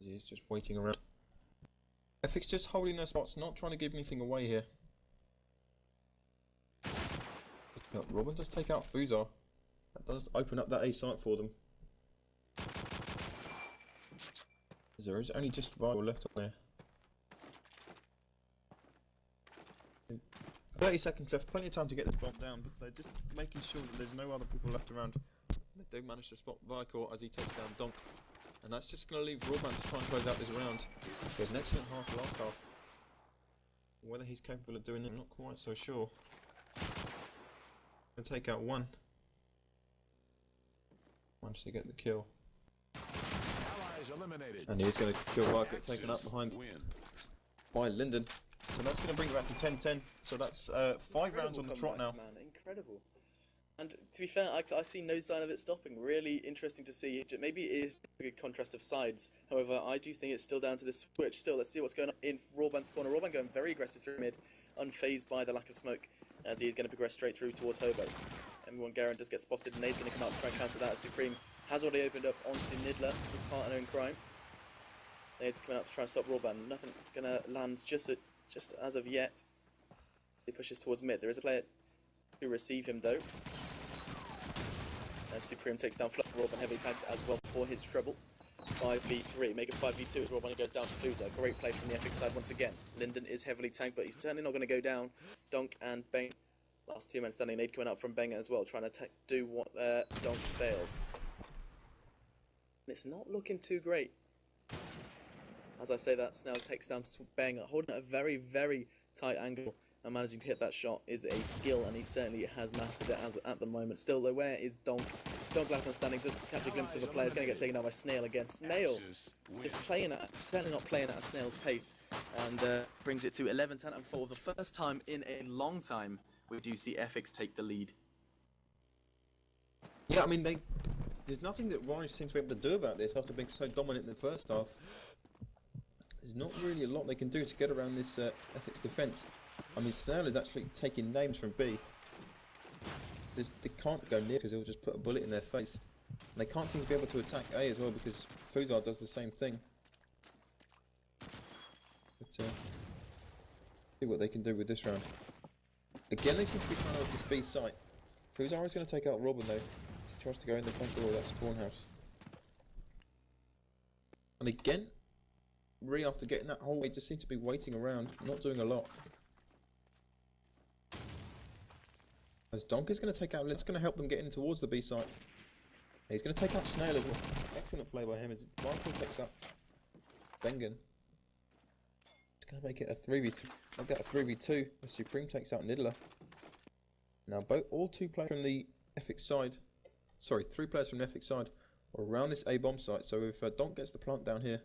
He's just waiting around. Ephix just holding their spots, not trying to give anything away here. But Robin does take out Fuzar. That does open up that A site for them. There is only just Vital left on there. 30 seconds left, plenty of time to get this bomb down, but they're just making sure that there's no other people left around. They do manage to spot Vicor as he takes down Donk. And that's just going to leave Rawban to try and close out this round. He had an excellent half last half. Whether he's capable of doing it, I'm not quite so sure. Going to take out one. Managed to get the kill. And he's going to kill Vicor, taken up behind by Linden. So that's going to bring it back to 10-10. So that's 5 rounds on the trot now. Man, incredible. And to be fair, I see no sign of it stopping. Really interesting to see. Maybe it is a good contrast of sides. However, I do think it's still down to this switch. Still, let's see what's going on in Rawban's corner. Rawban going very aggressive through mid, unfazed by the lack of smoke, as he is going to progress straight through towards Hobo. M1 Garen does get spotted, and Nade's going to come out to try and counter that, as Supreme has already opened up onto Nidler, his partner in crime. Nade's coming out to try and stop Rawban. Nothing going to land just as of yet. He pushes towards mid. There is a player to receive him though. As Supreme takes down Fluff, Rawban heavily tagged as well for his trouble. 5v3, make it 5v2 as Rawban goes down to Fuzar. Great play from the Ephix side once again. Linden is heavily tagged, but he's certainly not going to go down. Donk and Bane Last 2 men standing. Nade coming up from Benga as well, trying to do what Donk's failed. And it's not looking too great. As I say that, Snell takes down Benga, holding at a very, very tight angle. And managing to hit that shot is a skill, and he certainly has mastered it as at the moment. Still, though, where is Donk? Donk last man standing, just to catch a glimpse of the player. He's going to get taken out by Snail again. Snail is certainly not playing at a Snail's pace, and brings it to 11-10, and for the first time in a long time, we do see Ephix take the lead. Yeah, I mean, there's nothing that Wryyy seems to be able to do about this after being so dominant in the first half. There's not really a lot they can do to get around this Ephix defence. I mean, Snail is actually taking names from B. They can't go near because he'll just put a bullet in their face. And they can't seem to be able to attack A as well because Fuzar does the same thing. But see what they can do with this round. Again, they seem to be trying to this B site. Fuzar is going to take out Robin though. He tries to go in the front door of that spawn house. And again, Wryyy, after getting that whole way, just seems to be waiting around, not doing a lot. As Donk is going to take out, it's going to help them get in towards the B site. He's going to take out Snail as well. Excellent play by him as Rifle takes up Bengen. It's going to make it a 3v3. I'll get a 3v2 as Supreme takes out Niddler. Now all two players from the Ephix side, sorry, 3 players from the Ephix side are around this A bomb site. So if Donk gets the plant down here,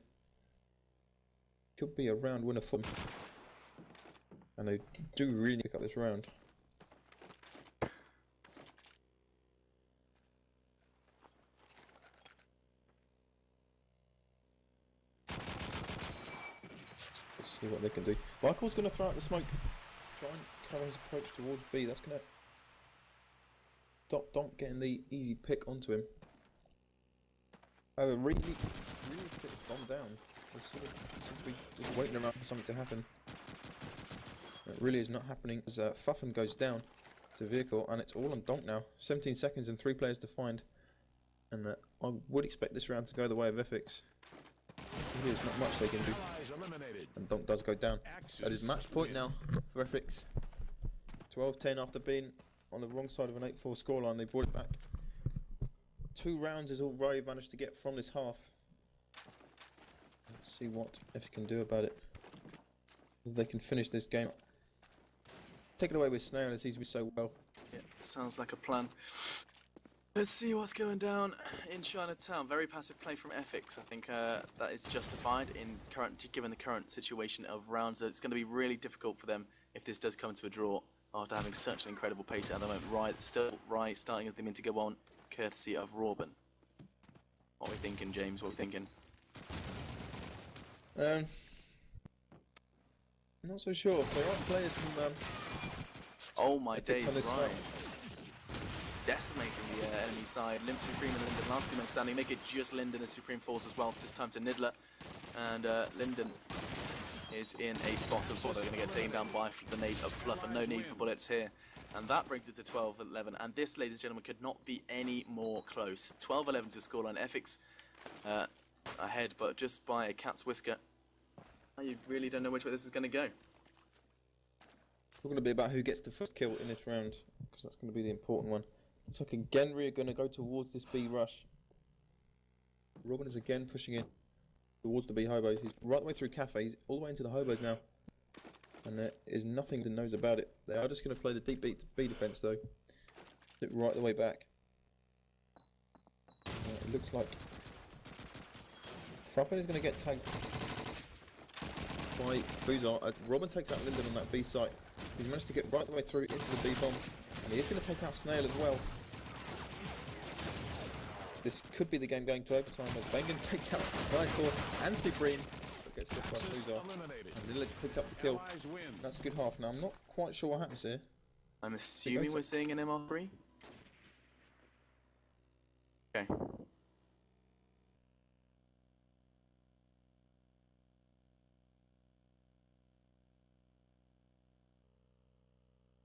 could be a round winner for them. And they do really pick up this round. See what they can do. Michael's going to throw out the smoke, try and cover his approach towards B. That's going to stop Donk getting the easy pick onto him. Oh, really needs to get this bomb down. They sort of seem to be just waiting around for something to happen. It really is not happening as Fuffin goes down to vehicle, and it's all on Donk now. 17 seconds and 3 players to find, and I would expect this round to go the way of Ephix. There's not much they can do. And Donk does go down. That is match point now for Ephix. 12-10 after being on the wrong side of an 8-4 scoreline. They brought it back. 2 rounds is all Wryyy managed to get from this half. Let's see what Ephix can do about it. If they can finish this game. Take it away with Snail as he's been so well. Yeah, sounds like a plan. Let's see what's going down in Chinatown. Very passive play from Ephix. I think that is justified given the current situation of rounds. It's going to be really difficult for them if this does come to a draw after having such an incredible pace at the moment. Wryyy starting as they mean to go on, courtesy of Robin. What are we thinking, James? What are we thinking? Not so sure. There are players from. Oh my days, Wryyy. Decimating the enemy side. Limp, Supreme and Linden, last 2 men standing. Make it just Linden as Supreme falls as well. Just time to Niddler. And Linden is in a spot of bother. Going to get taken down by the nade of Fluff, and no need for bullets here. And that brings it to 12-11. And this, ladies and gentlemen, could not be any more close. 12-11 to scoreline. Ephix ahead, but just by a cat's whisker. You really don't know which way this is going to go. It's going to be about who gets the first kill in this round, because that's going to be the important one. Looks like again Wryyy are going to go towards this B rush. Robin is again pushing in towards the B hobos. He's right the way through Cafe. He's all the way into the hobos now. And there is nothing to knows about it. They are just going to play the deep B defense though. Sit right the way back. It looks like Fuffin is going to get tagged by Fuzar. Robin takes out Linden on that B site. He's managed to get right the way through into the B bomb. And he is going to take out Snail as well. This could be the game going to overtime as Bengen takes out Rifle and Supreme. But gets hit by Fuzar. And Lillard picks up the kill. That's a good half. Now I'm not quite sure what happens here. I'm assuming we're seeing an MR3. Okay.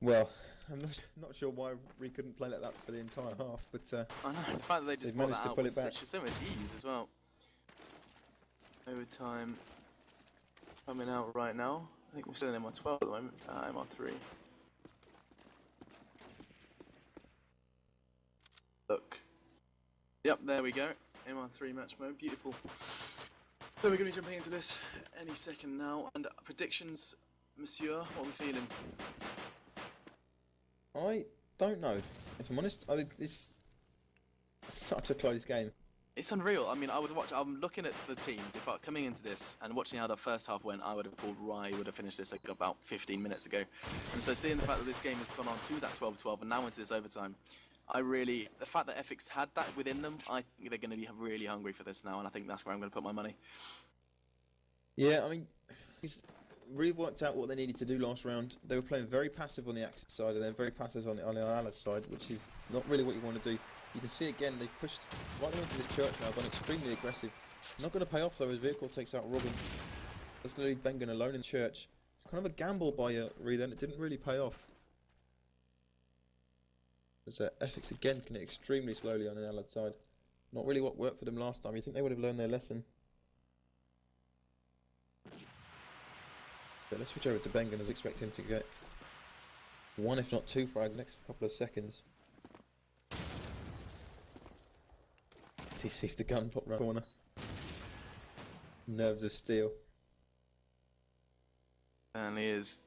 Well, I'm not sure why we couldn't play like that for the entire half, but I know, the fact that they just brought that out with so much ease as well. Overtime coming out right now. I think we're still in MR12 at the moment, MR3. Yep, there we go. MR3 match mode, beautiful. So we're going to be jumping into this any second now. And predictions, Monsieur, what are we feeling? I don't know. If I'm honest, I think this is such a close game. It's unreal. I mean, I'm looking at the teams. If I coming into this and watching how the first half went, I would have called Wryyy would have finished this like about 15 minutes ago. And so seeing the fact that this game has gone on to that 12-12 and now into this overtime, the fact that Ephix had that within them, I think they're going to be really hungry for this now, and I think that's where I'm going to put my money. Yeah, I mean, Wryyy worked out what they needed to do last round. They were playing very passive on the Axis side, and then very passive on the Allies side, which is not really what you want to do. You can see again, they've pushed right into this church now, gone extremely aggressive. Not going to pay off though, as Vehicle takes out Robin. That's going to leave Bengen alone in church. It's kind of a gamble by Wryyy then, it didn't really pay off. As Ephix again getting extremely slowly on the Allied side. Not really what worked for them last time. You think they would have learned their lesson. So let's switch over to Bengen, as I expect him to get one if not two frags next couple of seconds. He sees the gun pop round the corner. Nerves of steel. And he is.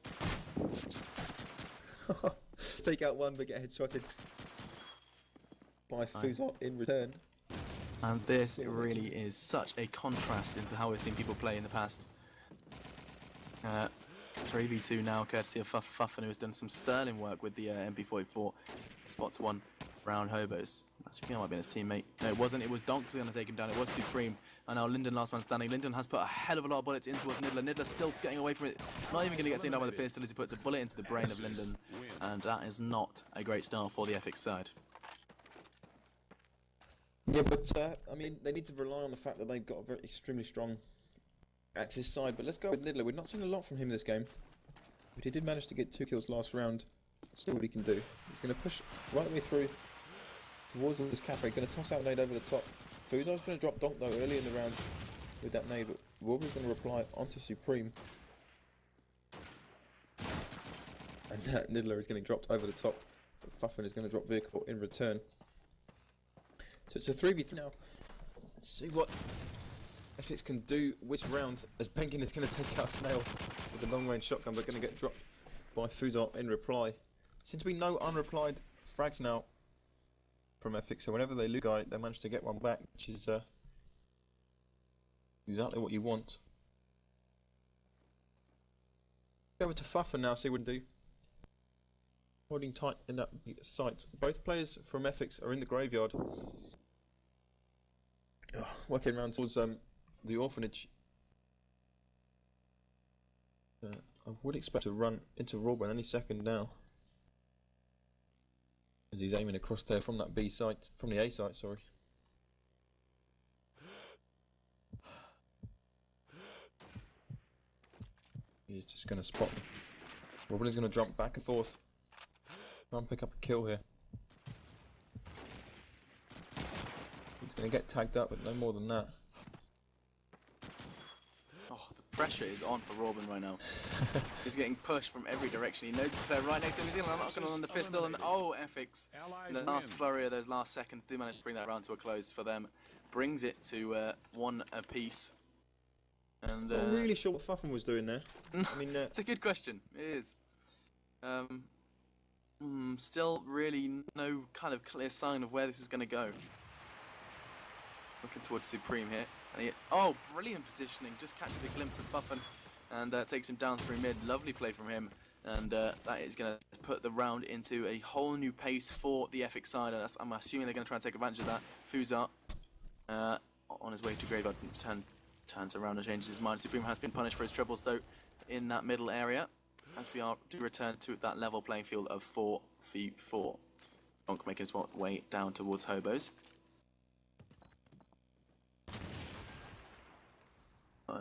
Take out one but get headshotted by Fuzot in return. And this really is such a contrast into how we've seen people play in the past. 3v2 now, courtesy of Fuffin, who has done some sterling work with the MP44. Spots one round hobos. Actually, I think that might have been his teammate. No, it wasn't. It was Donks going to take him down. It was Supreme. And now Linden, last man standing. Linden has put a hell of a lot of bullets in towards Niddler. Niddler still getting away from it. Not even going to get taken down by the pistol as he puts a bullet into the brain of Linden. And that is not a great start for the Ephix side. Yeah, but I mean, they need to rely on the fact that they've got a very extremely strong Axis side. But let's go with Niddler. We've not seen a lot from him this game, but he did manage to get 2 kills last round. See what he can do. He's going to push right the way through towards this cafe. Going to toss out a nade over the top. Fuzot's going to drop Donk though early in the round with that nade, but Wolver's going to reply onto Supreme. And Niddler is getting dropped over the top. But Fuffin is going to drop Vehicle in return. So it's a 3v3 now. Let's see what Ephix can do which round, as Bengen is going to take out Snail with a long range shotgun, but going to get dropped by Fuzot in reply. Seems to be no unreplied frags now from Ephix, so whenever they lose a guy, they manage to get one back, which is exactly what you want. Go over to Fuffin now, see what he can do. Holding tight in that site. Both players from Ephix are in the graveyard. Working around towards the orphanage. I would expect to run into Robin any second now, as he's aiming across there from that B site, from the A site, sorry. He's just going to spot them. Robin is going to jump back and forth, try and pick up a kill here. He's going to get tagged up, but no more than that. Oh, the pressure is on for Robin right now. He's getting pushed from every direction. He knows it's fair right next to him. He's going to knock on the pistol, and oh, Ephix. The last flurry of those last seconds do manage to bring that round to a close for them. Brings it to 1 apiece. And I'm not really sure what Fuffin was doing there. I mean, it's a good question. It is. Still really no kind of clear sign of where this is going to go. Looking towards Supreme here. And oh, brilliant positioning. Just catches a glimpse of Fuffin and takes him down through mid. Lovely play from him. And that is going to put the round into a whole new pace for the Ephix side. And I'm assuming they're going to try and take advantage of that. Fuzot on his way to Graveyard turns around and changes his mind. Supreme has been punished for his troubles though in that middle area, as we are to return to that level playing field of 4v4. Donk making his way down towards hobos.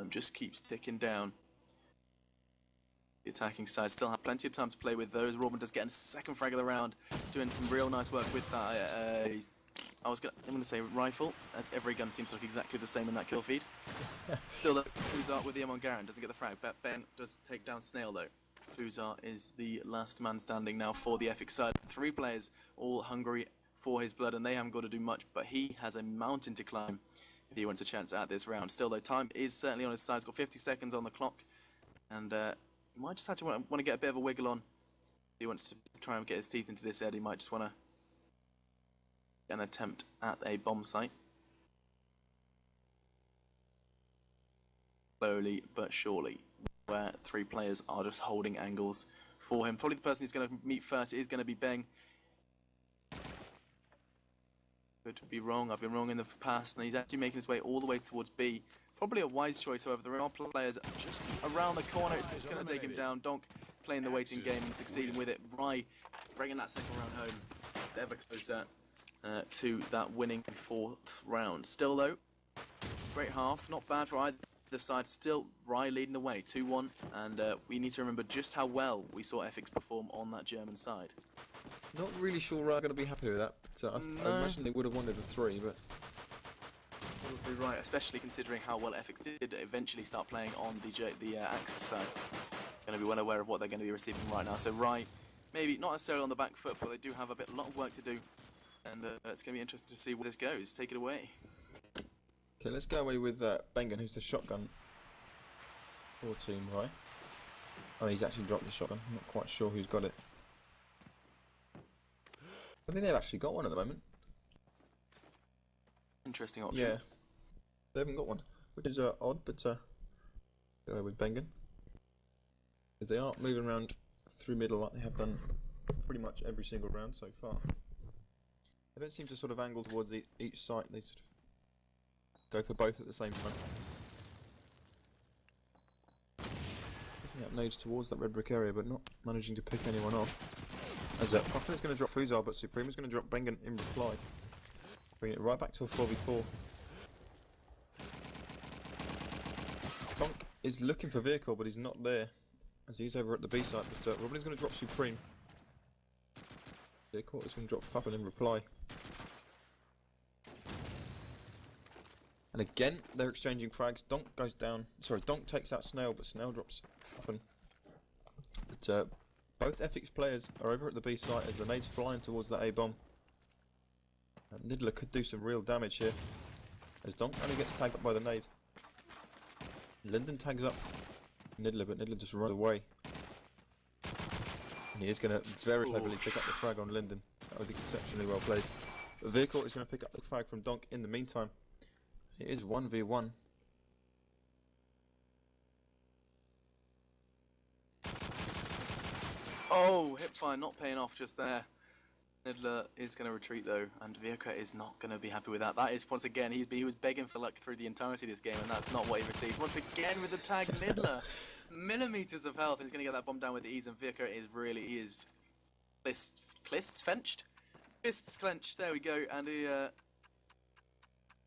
Just keeps ticking down. The attacking side still have plenty of time to play with those. Robin does get a second frag of the round, doing some real nice work with that. I'm going to say rifle, as every gun seems to look exactly the same in that kill feed. Still, Fuzot with the M on Garen doesn't get the frag. Ben does take down Snail though. Fuzot is the last man standing now for the Ephix side. 3 players, all hungry for his blood, and they haven't got to do much, but he has a mountain to climb if he wants a chance at this round. Still, though, time is certainly on his side. He's got 50 seconds on the clock, and he might just have to want to get a bit of a wiggle on. If he wants to try and get his teeth into this, Ed, he might just want to get an attempt at a bomb site. Slowly but surely, where 3 players are just holding angles for him. Probably the person he's going to meet first is going to be Beng. Could be wrong, I've been wrong in the past, and he's actually making his way all the way towards B. Probably a wise choice, however. There are players just around the corner. It's going to take him down. Donk playing the waiting game and succeeding with it. Wryyy bringing that second round home, ever closer to that winning 4th round. Still, though, great half. Not bad for either side. Still, Wryyy leading the way, 2-1. And we need to remember just how well we saw Ephix perform on that German side. Not really sure I'm going to be happy with that. But, I imagine they would have wanted a 3, but... Probably right, especially considering how well Ephix did eventually start playing on the Axis side. Going to be well aware of what they're going to be receiving right now. So Wryyy, maybe not necessarily on the back foot, but they do have a lot of work to do. And it's going to be interesting to see where this goes. Take it away. Okay, let's go away with Bengen, who's the shotgun for Team Wryyy. Oh, he's actually dropped the shotgun. I'm not quite sure who's got it. I think they've actually got one at the moment. Interesting option. Yeah, they haven't got one, which is odd, but go away with Bengen. As they are moving around through middle like they have done pretty much every single round so far. They don't seem to sort of angle towards each site, they sort of go for both at the same time. Putting out nades towards that red brick area, but not managing to pick anyone off. As Puffin is going to drop Fuzar, but Supreme is going to drop Bengen in reply. Bring it right back to a 4v4. Donk is looking for vehicle, but he's not there, as he's over at the B site. But Robin's going to drop Supreme. Vehicle is going to drop Fuffin in reply. And again, they're exchanging frags. Donk goes down. Sorry, Donk takes out Snail, but Snail drops Fuffin. But both Ephix players are over at the B site as the nade's flying towards that A bomb. Niddler could do some real damage here, as Donk only gets tagged up by the nade. Linden tags up Niddler, but Niddler just runs away. And he is going to very cleverly pick up the frag on Linden. That was exceptionally well played. The vehicle is going to pick up the frag from Donk in the meantime. It is 1v1. Oh, hipfire not paying off just there. Niddler is going to retreat though, and Vioka is not going to be happy with that. That is, once again, he was begging for luck through the entirety of this game, and that's not what he received. Once again with the tag, Niddler, millimeters of health, and he's going to get that bomb down with ease, and Vioka is fists clenched, there we go, and he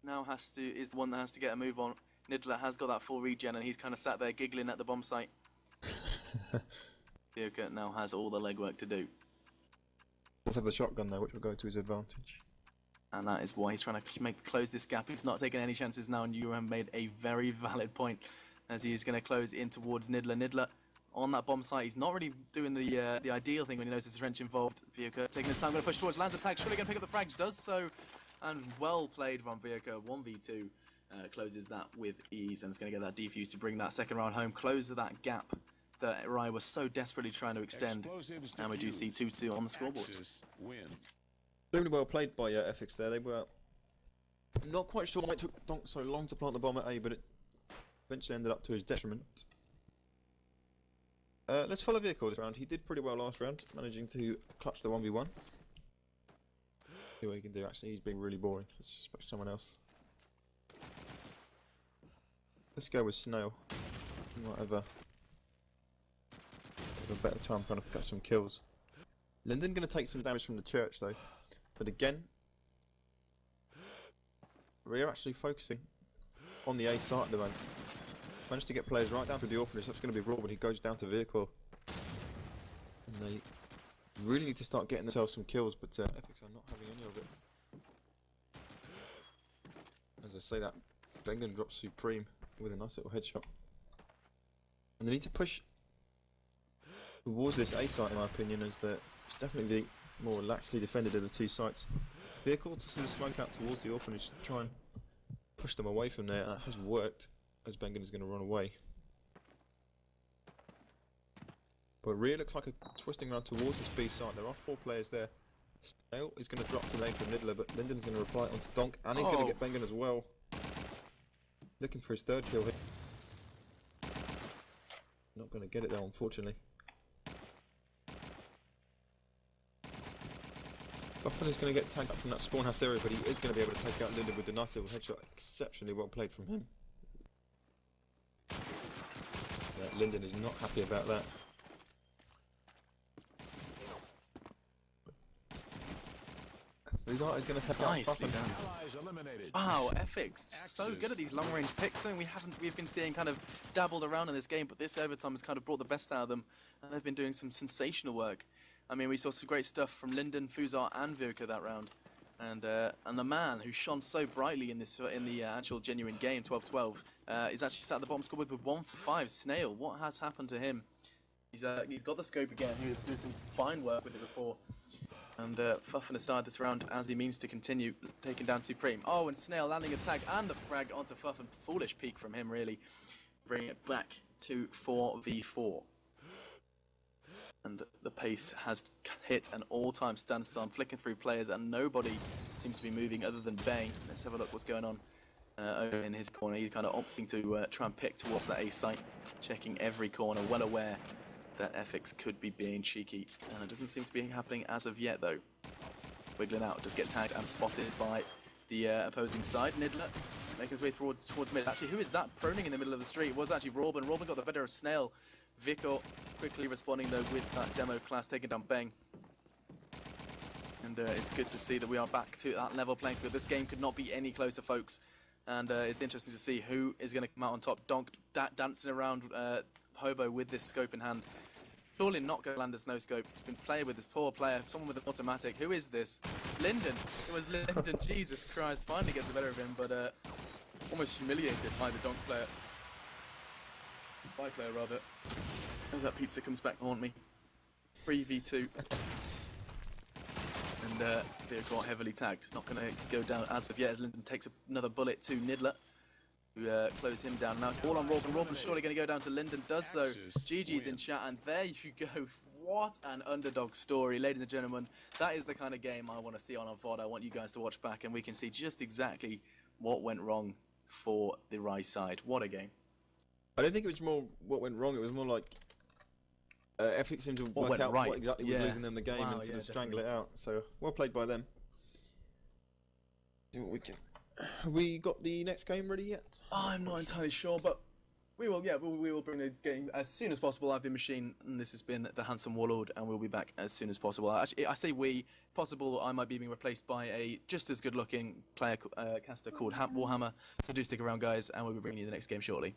now is the one that has to get a move on. Niddler has got that full regen, and he's kind of sat there giggling at the bomb site. Vioka now has all the legwork to do. Does have the shotgun though, which will go to his advantage. And that is why he's trying to close this gap. He's not taking any chances now, and Uram made a very valid point as he is going to close in towards Niddler. Niddler on that bomb site. He's not really doing the ideal thing when he knows there's a trench involved. Vioka taking his time, going to push towards lands attack. Surely going to pick up the frag. Does so, and well played from Vioka. 1v2 closes that with ease, and it's going to get that defuse to bring that second round home. Close that gap that Wryyy was so desperately trying to extend, and we do see 2-2 on the scoreboard. Really well played by Ephix there. They were not quite sure why it took Donk so long to plant the bomb at A, but it eventually ended up to his detriment. Let's follow vehicle this round. He did pretty well last round, managing to clutch the 1v1. See what he can do. Actually, he's being really boring. Let's switch someone else. Let's go with Snail. Whatever. A better time trying to get some kills. Linden going to take some damage from the church though, but again, we're actually focusing on the A site at the moment. Managed to get players right down to the orphanage. That's going to be raw when he goes down to vehicle, and they really need to start getting themselves some kills, but Ephix are not having any of it. As I say that, Bengen drops Supreme with a nice little headshot, and they need to push towards this A site in my opinion, as it's definitely the more laxly defended of the two sites. vehicle to sort of smoke out towards the orphanage to try and push them away from there. That has worked, as Bengen is going to run away. But Wryyy looks like a twisting around towards this B site. There are 4 players there. Snail is going to drop to lane from Niddler, but Linden's going to reply onto Donk, and he's going to get Bengen as well. Looking for his 3rd kill here. Not going to get it though, unfortunately. Buffon is going to get tagged up from that spawn house area, but he is going to be able to take out Linden with the nice little headshot. Exceptionally well played from him. Yeah, Linden is not happy about that. He's going to take out Nicely Buffon. done. Allies eliminated. Wow, Ephix, so good at these long-range picks. Something we've been seeing kind of dabbled around in this game, but this overtime has kind of brought the best out of them, and they've been doing some sensational work. I mean, we saw some great stuff from Linden, Fuzar, and Vuka that round, and the man who shone so brightly in the actual genuine game, 12-12, is actually sat at the bottom scoreboard with 1 for 5. Snail, what has happened to him? He's got the scope again. He was doing some fine work with it before. And Fuffin aside this round as he means to continue, taking down Supreme. Oh, and Snail landing a tag and the frag onto Fuffin. Foolish peek from him, really. Bring it back to 4v4. And the pace has hit an all-time standstill. I'm flicking through players and nobody seems to be moving other than Bang. Let's have a look what's going on over in his corner. He's kind of opting to try and pick towards that A site, checking every corner, well aware that Ephix could be being cheeky, and it doesn't seem to be happening as of yet though. Wiggling out, just get tagged and spotted by the opposing side. Niddler making his way towards mid. Actually, who is that proning in the middle of the street? It was actually Robin. Robin got the better of Snail. Vico quickly responding though with that demo class, taking down Bang. And it's good to see that we are back to that level playing field. This game could not be any closer, folks. And it's interesting to see who is going to come out on top. Donk dancing around Hobo with this scope in hand. Surely not going to land a no scope. He's been playing with this poor player, someone with an automatic. Who is this? Linden. It was Linden. Jesus Christ. Finally gets the better of him, but almost humiliated by the Donk player. By player, rather. As that pizza comes back to haunt me. 3v2. And Vehicle heavily tagged. Not going to go down as of yet as Linden takes another bullet to Niddler. To close him down. Now it's all on Robin. Robin's surely going to go down to Linden. Does so. GG's in chat, and there you go. What an underdog story, ladies and gentlemen. That is the kind of game I want to see on our VOD. I want you guys to watch back, and we can see just exactly what went wrong for the Wryyy side. What a game. I don't think it was more what went wrong. It was more like Ephix seemed to work out what exactly was losing them the game and sort of strangle it out. So well played by them. See what we can. Have we got the next game ready yet? I'm not entirely sure, but we will. Yeah, we will bring this game as soon as possible. I've been Machine, and this has been the Handsome Warlord, and we'll be back as soon as possible. Actually, I say we. Possible I might be being replaced by a just as good-looking player caster called Warhammer. So do stick around, guys, and we'll be bringing you the next game shortly.